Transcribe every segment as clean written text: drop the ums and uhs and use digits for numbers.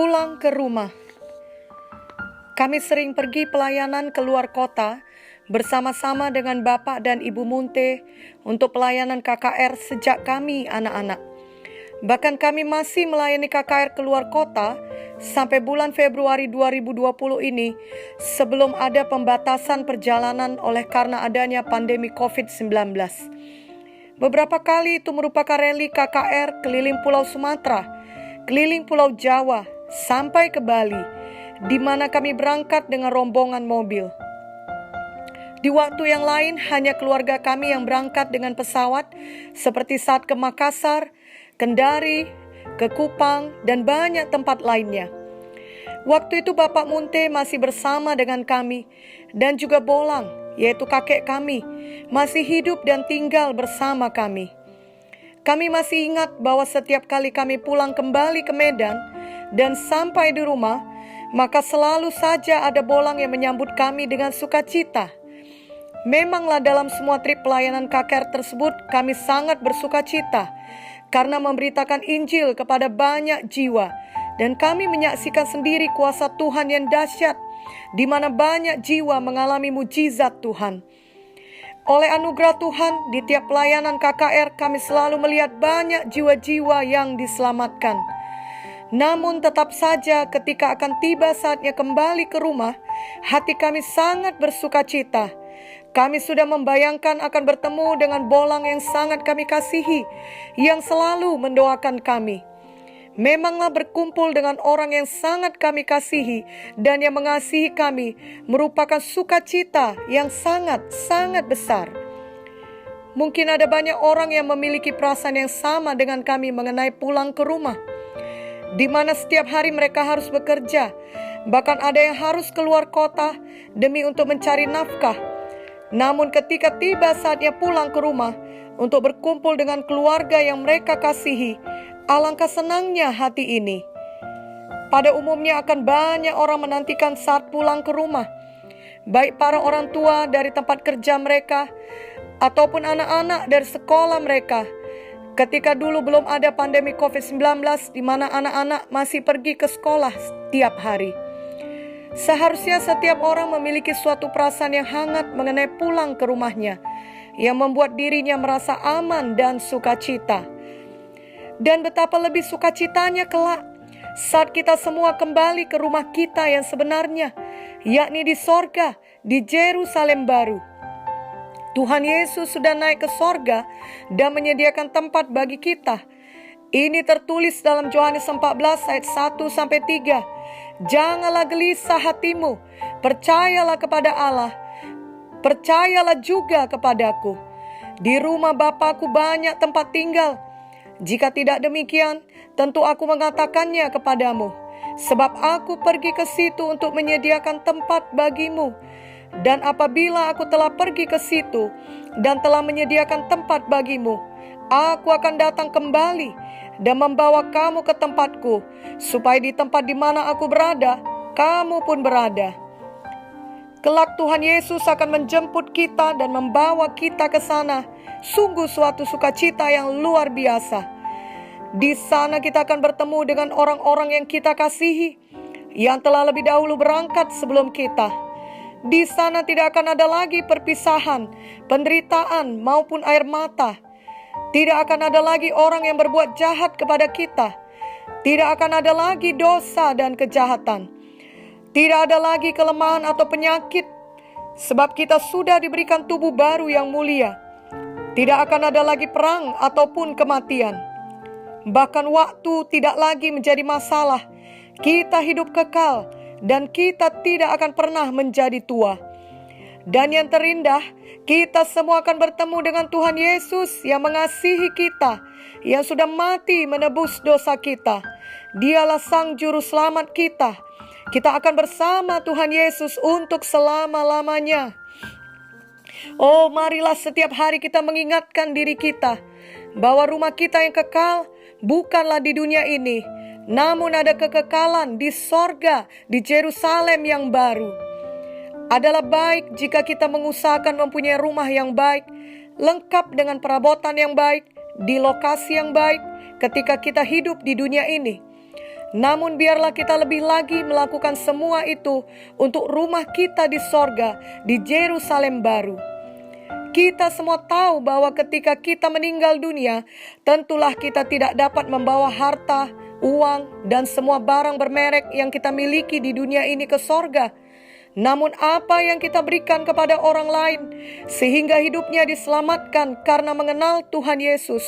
Pulang ke rumah. Kami sering pergi pelayanan keluar kota bersama-sama dengan Bapak dan Ibu Munte untuk pelayanan KKR sejak kami anak-anak. Bahkan kami masih melayani KKR keluar kota sampai bulan Februari 2020 ini sebelum ada pembatasan perjalanan oleh karena adanya pandemi COVID-19. Beberapa kali itu merupakan rally KKR keliling Pulau Sumatera, keliling Pulau Jawa, sampai ke Bali, di mana kami berangkat dengan rombongan mobil. Di waktu yang lain hanya keluarga kami yang berangkat dengan pesawat, seperti saat ke Makassar, Kendari, ke Kupang, dan banyak tempat lainnya. Waktu itu Bapak Munte masih bersama dengan kami, dan juga Bolang, yaitu kakek kami, masih hidup dan tinggal bersama kami. Kami masih ingat bahwa setiap kali kami pulang kembali ke Medan dan sampai di rumah, maka selalu saja ada Bolang yang menyambut kami dengan sukacita. Memanglah dalam semua trip pelayanan KKR tersebut kami sangat bersukacita karena memberitakan Injil kepada banyak jiwa, dan kami menyaksikan sendiri kuasa Tuhan yang dahsyat di mana banyak jiwa mengalami mujizat Tuhan. Oleh anugerah Tuhan, di tiap pelayanan KKR kami selalu melihat banyak jiwa-jiwa yang diselamatkan. Namun tetap saja ketika akan tiba saatnya kembali ke rumah, hati kami sangat bersukacita. Kami sudah membayangkan akan bertemu dengan Bolang yang sangat kami kasihi, yang selalu mendoakan kami. Memanglah berkumpul dengan orang yang sangat kami kasihi dan yang mengasihi kami merupakan sukacita yang sangat-sangat besar. Mungkin ada banyak orang yang memiliki perasaan yang sama dengan kami mengenai pulang ke rumah, di mana setiap hari mereka harus bekerja, bahkan ada yang harus keluar kota demi untuk mencari nafkah. Namun ketika tiba saatnya pulang ke rumah untuk berkumpul dengan keluarga yang mereka kasihi, alangkah senangnya hati ini. Pada umumnya akan banyak orang menantikan saat pulang ke rumah, baik para orang tua dari tempat kerja mereka, ataupun anak-anak dari sekolah mereka. Ketika dulu belum ada pandemi COVID-19 di mana anak-anak masih pergi ke sekolah setiap hari. Seharusnya setiap orang memiliki suatu perasaan yang hangat mengenai pulang ke rumahnya, yang membuat dirinya merasa aman dan sukacita. Dan betapa lebih sukacitanya kelak saat kita semua kembali ke rumah kita yang sebenarnya, yakni di sorga, di Yerusalem baru. Tuhan Yesus sudah naik ke sorga dan menyediakan tempat bagi kita. Ini tertulis dalam Yohanes 14 ayat 1-3. Janganlah gelisah hatimu, percayalah kepada Allah, percayalah juga kepadaku. Di rumah Bapa-Ku banyak tempat tinggal. Jika tidak demikian, tentu aku mengatakannya kepadamu. Sebab aku pergi ke situ untuk menyediakan tempat bagimu. Dan apabila aku telah pergi ke situ dan telah menyediakan tempat bagimu, aku akan datang kembali dan membawa kamu ke tempatku, supaya di tempat di mana aku berada, kamu pun berada. Kelak Tuhan Yesus akan menjemput kita dan membawa kita ke sana. Sungguh suatu sukacita yang luar biasa. Di sana kita akan bertemu dengan orang-orang yang kita kasihi, yang telah lebih dahulu berangkat sebelum kita. Di sana tidak akan ada lagi perpisahan, penderitaan maupun air mata. Tidak akan ada lagi orang yang berbuat jahat kepada kita. Tidak akan ada lagi dosa dan kejahatan. Tidak ada lagi kelemahan atau penyakit, sebab kita sudah diberikan tubuh baru yang mulia. Tidak akan ada lagi perang ataupun kematian. Bahkan waktu tidak lagi menjadi masalah. Kita hidup kekal dan kita tidak akan pernah menjadi tua. Dan yang terindah, kita semua akan bertemu dengan Tuhan Yesus yang mengasihi kita, yang sudah mati menebus dosa kita. Dialah Sang Juru Selamat kita. Kita akan bersama Tuhan Yesus untuk selama-lamanya. Oh, marilah setiap hari kita mengingatkan diri kita bahwa rumah kita yang kekal bukanlah di dunia ini, namun ada kekekalan di sorga, di Yerusalem yang baru. Adalah baik jika kita mengusahakan mempunyai rumah yang baik, lengkap dengan perabotan yang baik, di lokasi yang baik ketika kita hidup di dunia ini. Namun biarlah kita lebih lagi melakukan semua itu untuk rumah kita di sorga, di Yerusalem baru. Kita semua tahu bahwa ketika kita meninggal dunia, tentulah kita tidak dapat membawa harta, uang, dan semua barang bermerek yang kita miliki di dunia ini ke sorga. Namun apa yang kita berikan kepada orang lain, sehingga hidupnya diselamatkan karena mengenal Tuhan Yesus,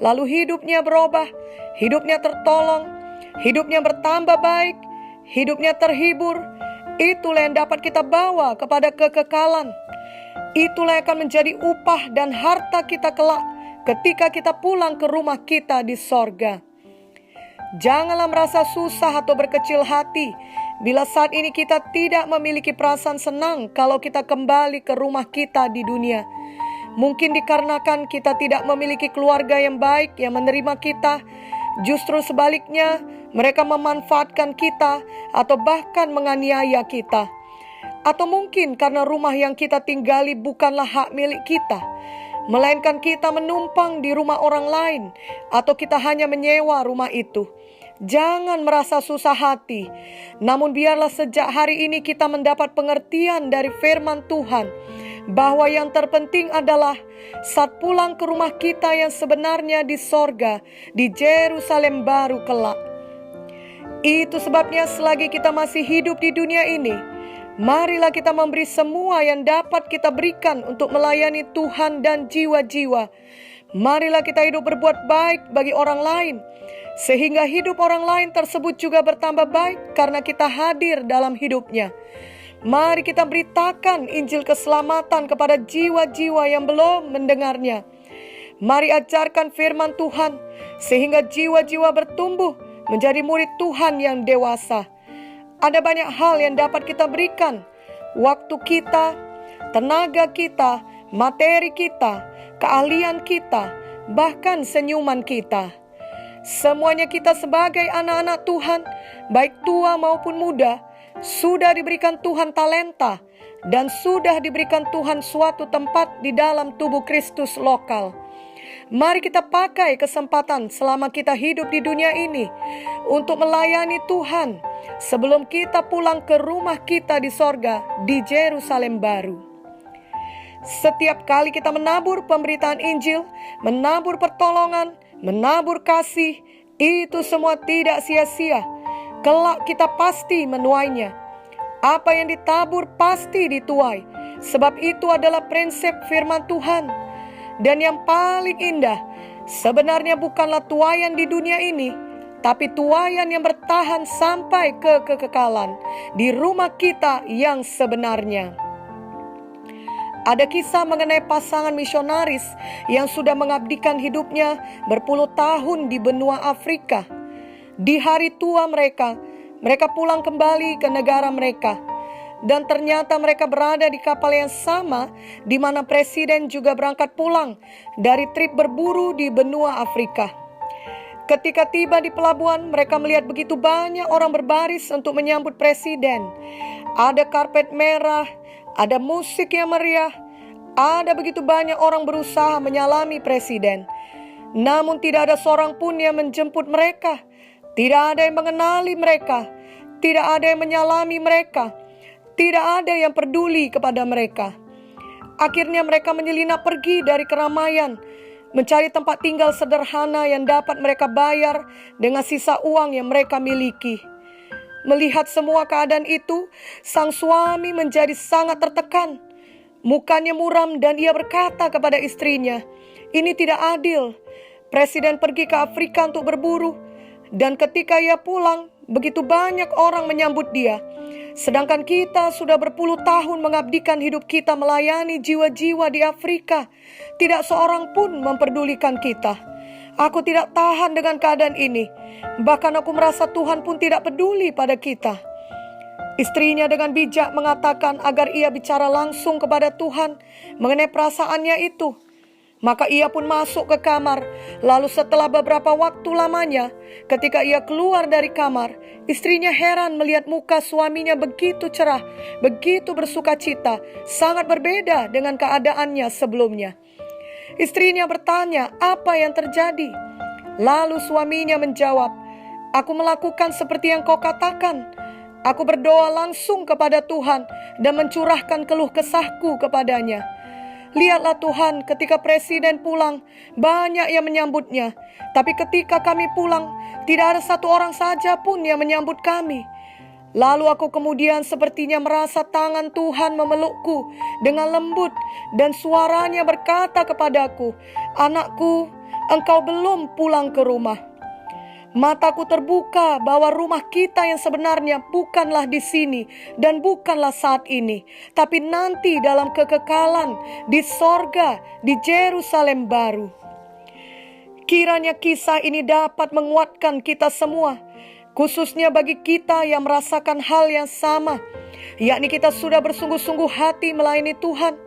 lalu hidupnya berubah, hidupnya tertolong, hidupnya bertambah baik, hidupnya terhibur, itulah yang dapat kita bawa kepada kekekalan. Itulah yang akan menjadi upah dan harta kita kelak ketika kita pulang ke rumah kita di sorga. Janganlah merasa susah atau berkecil hati bila saat ini kita tidak memiliki perasaan senang kalau kita kembali ke rumah kita di dunia. Mungkin dikarenakan kita tidak memiliki keluarga yang baik yang menerima kita. Justru sebaliknya, mereka memanfaatkan kita atau bahkan menganiaya kita. Atau mungkin karena rumah yang kita tinggali bukanlah hak milik kita, melainkan kita menumpang di rumah orang lain, atau kita hanya menyewa rumah itu. Jangan merasa susah hati, namun biarlah sejak hari ini kita mendapat pengertian dari firman Tuhan, bahwa yang terpenting adalah saat pulang ke rumah kita yang sebenarnya di sorga, di Yerusalem baru kelak. Itu sebabnya selagi kita masih hidup di dunia ini, marilah kita memberi semua yang dapat kita berikan untuk melayani Tuhan dan jiwa-jiwa. Marilah kita hidup berbuat baik bagi orang lain, sehingga hidup orang lain tersebut juga bertambah baik karena kita hadir dalam hidupnya. Mari kita beritakan Injil keselamatan kepada jiwa-jiwa yang belum mendengarnya. Mari ajarkan firman Tuhan, sehingga jiwa-jiwa bertumbuh menjadi murid Tuhan yang dewasa. Ada banyak hal yang dapat kita berikan. Waktu kita, tenaga kita, materi kita, keahlian kita, bahkan senyuman kita. Semuanya kita sebagai anak-anak Tuhan, baik tua maupun muda, sudah diberikan Tuhan talenta dan sudah diberikan Tuhan suatu tempat di dalam tubuh Kristus lokal. Mari kita pakai kesempatan selama kita hidup di dunia ini untuk melayani Tuhan sebelum kita pulang ke rumah kita di sorga, di Yerusalem baru. Setiap kali kita menabur pemberitaan Injil, menabur pertolongan, menabur kasih, itu semua tidak sia-sia. Kelak kita pasti menuainya. Apa yang ditabur pasti dituai, sebab itu adalah prinsip firman Tuhan. Dan yang paling indah, sebenarnya bukanlah tuaian di dunia ini, tapi tuaian yang bertahan sampai ke kekekalan di rumah kita yang sebenarnya. Ada kisah mengenai pasangan misionaris yang sudah mengabdikan hidupnya berpuluh tahun di benua Afrika. Di hari tua mereka pulang kembali ke negara mereka. Dan ternyata mereka berada di kapal yang sama di mana presiden juga berangkat pulang dari trip berburu di benua Afrika. Ketika tiba di pelabuhan, mereka melihat begitu banyak orang berbaris untuk menyambut presiden. Ada karpet merah, ada musik yang meriah, ada begitu banyak orang berusaha menyalami presiden. Namun tidak ada seorang pun yang menjemput mereka. Tidak ada yang mengenali mereka. Tidak ada yang menyalami mereka. Tidak ada yang peduli kepada mereka. Akhirnya mereka menyelinap pergi dari keramaian, mencari tempat tinggal sederhana yang dapat mereka bayar dengan sisa uang yang mereka miliki. Melihat semua keadaan itu, sang suami menjadi sangat tertekan. Mukanya muram dan ia berkata kepada istrinya, "Ini tidak adil. Presiden pergi ke Afrika untuk berburu, dan ketika ia pulang, begitu banyak orang menyambut dia. Sedangkan kita sudah berpuluh tahun mengabdikan hidup kita melayani jiwa-jiwa di Afrika. Tidak seorang pun memperdulikan kita. Aku tidak tahan dengan keadaan ini. Bahkan aku merasa Tuhan pun tidak peduli pada kita." Istrinya dengan bijak mengatakan agar ia bicara langsung kepada Tuhan mengenai perasaannya itu. Maka ia pun masuk ke kamar. Lalu setelah beberapa waktu lamanya, ketika ia keluar dari kamar, istrinya heran melihat muka suaminya begitu cerah, begitu bersukacita, sangat berbeda dengan keadaannya sebelumnya. Istrinya bertanya, apa yang terjadi? Lalu suaminya menjawab, Aku melakukan seperti yang kau katakan. Aku berdoa langsung kepada Tuhan dan mencurahkan keluh kesahku kepadanya. Lihatlah Tuhan, ketika presiden pulang, banyak yang menyambutnya. Tapi ketika kami pulang, tidak ada satu orang saja pun yang menyambut kami. Lalu aku kemudian sepertinya merasa tangan Tuhan memelukku dengan lembut, dan suaranya berkata kepadaku, "Anakku, engkau belum pulang ke rumah." Mataku terbuka bahwa rumah kita yang sebenarnya bukanlah di sini dan bukanlah saat ini, tapi nanti dalam kekekalan di sorga, di Yerusalem baru. Kiranya kisah ini dapat menguatkan kita semua, khususnya bagi kita yang merasakan hal yang sama, yakni kita sudah bersungguh-sungguh hati melayani Tuhan.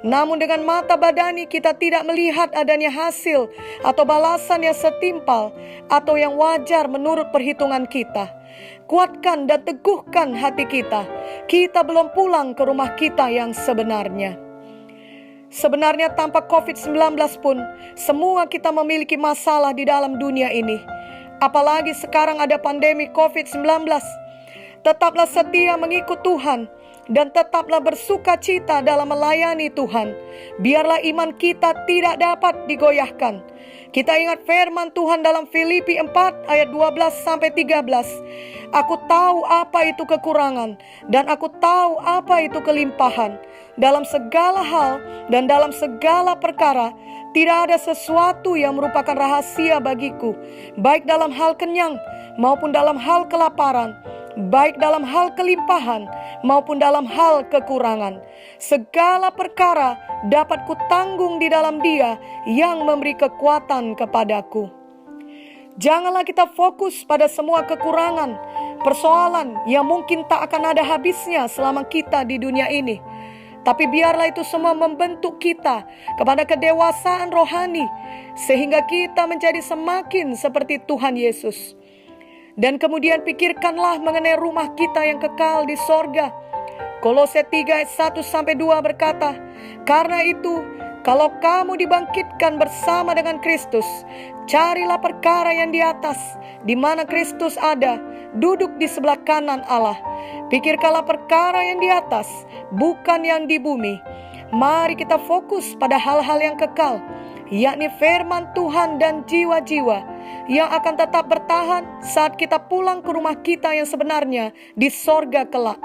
Namun dengan mata badani kita tidak melihat adanya hasil atau balasan yang setimpal atau yang wajar menurut perhitungan kita. Kuatkan dan teguhkan hati kita. Kita belum pulang ke rumah kita yang sebenarnya. Sebenarnya tanpa COVID-19 pun, semua kita memiliki masalah di dalam dunia ini. Apalagi sekarang ada pandemi COVID-19. Tetaplah setia mengikut Tuhan dan tetaplah bersuka cita dalam melayani Tuhan. Biarlah iman kita tidak dapat digoyahkan. Kita ingat firman Tuhan dalam Filipi 4 ayat 12-13. Aku tahu apa itu kekurangan dan aku tahu apa itu kelimpahan. Dalam segala hal dan dalam segala perkara, tidak ada sesuatu yang merupakan rahasia bagiku, baik dalam hal kenyang maupun dalam hal kelaparan, baik dalam hal kelimpahan maupun dalam hal kekurangan. Segala perkara dapat kutanggung di dalam Dia yang memberi kekuatan kepadaku. Janganlah kita fokus pada semua kekurangan, persoalan yang mungkin tak akan ada habisnya selama kita di dunia ini. Tapi biarlah itu semua membentuk kita kepada kedewasaan rohani, sehingga kita menjadi semakin seperti Tuhan Yesus. Dan kemudian pikirkanlah mengenai rumah kita yang kekal di sorga. Kolose 3 ayat 1-2 berkata, "Karena itu, kalau kamu dibangkitkan bersama dengan Kristus, carilah perkara yang di atas, di mana Kristus ada, duduk di sebelah kanan Allah. Pikirkanlah perkara yang di atas, bukan yang di bumi." Mari kita fokus pada hal-hal yang kekal, yakni firman Tuhan dan jiwa-jiwa yang akan tetap bertahan saat kita pulang ke rumah kita yang sebenarnya di sorga kelak.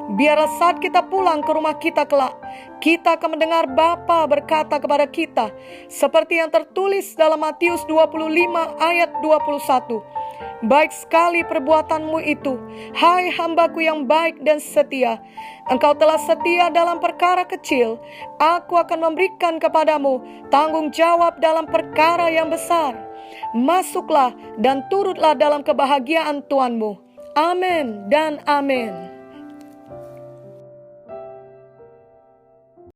Biarlah saat kita pulang ke rumah kita kelak, kita akan mendengar Bapa berkata kepada kita, seperti yang tertulis dalam Matius 25 ayat 21. "Baik sekali perbuatanmu itu, hai hambaku yang baik dan setia. Engkau telah setia dalam perkara kecil, aku akan memberikan kepadamu tanggung jawab dalam perkara yang besar. Masuklah dan turutlah dalam kebahagiaan Tuhanmu." Amin dan amin.